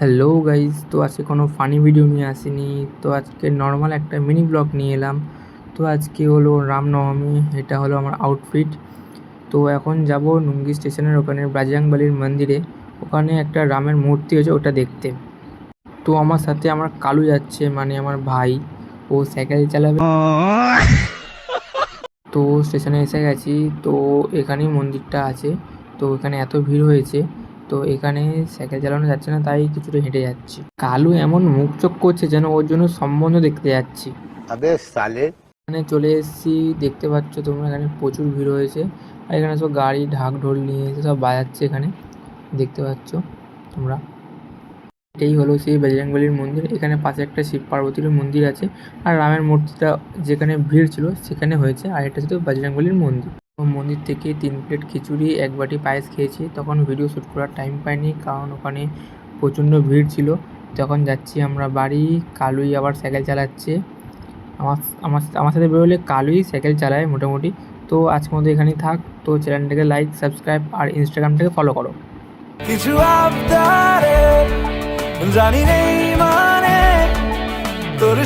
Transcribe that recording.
Hello guys, তো আজকে কোনো ফানি ভিডিও নিয়ে আসিনি। তো আজকে নর্মাল একটা মিনি ব্লগ নিয়ে এলাম। তো আজকে হলো রামনবমী, এটা হলো আমার আউটফিট। তো এখন যাব নুঙ্গি স্টেশনের ওখানে বাজরংবলির মন্দিরে। ওখানে একটা রামের মূর্তি হয়েছে, ওটা দেখতে। তো আমার সাথে আমার কালু যাচ্ছে, মানে আমার ভাই। ও সাইকেল চালাবে। তো স্টেশনে এসে গেছি। তো এখানেই মন্দিরটা আছে। তো এখানে এত ভিড় হয়েছে, তো এখানে সাইকেল চালানো যাচ্ছে না, তাই কিছুটা হেঁটে যাচ্ছি। কালু এমন মুখ চোখ করছে যেন ওর জন্য সম্বন্ধ দেখতে যাচ্ছি। अबे साले। এখানে চলে এসেছি, দেখতে পাচ্ছ তোমরা এখানে প্রচুর ভিড় হয়েছে। আর এখানে সব গাড়ি ঢাক ঢোল নিয়ে এসে সব বাজাচ্ছে, এখানে দেখতে পাচ্ছ তোমরা। এটাই হলো সেই বজরংবলির মন্দির। এখানে পাশে একটা শিব পার্বতীর মন্দির আছে, আর রামের মূর্তিটা যেখানে ভিড় ছিল সেখানে হয়েছে, আর এটা ছিল বজরংবলির মন্দির। মন্দির থেকে 3 প্লেট খিচুড়ি, 1 বাটি পায়েস খেয়েছি। তখন ভিডিও শ্যুট করার টাইম পাইনি, কারণ ওখানে প্রচণ্ড ভিড় ছিল। তখন যাচ্ছি আমরা বাড়ি। কালুই আবার সাইকেল চালাচ্ছে। আমার আমার আমার সাথে বেরোলে কালুই সাইকেল চালায় মোটামুটি। তো আজকের মতো এখানেই থাক। তো চ্যানেলটাকে লাইক, সাবস্ক্রাইব আর ইনস্টাগ্রামটাকে ফলো করো। কিছু আবদারে জানি নেই মানে তোর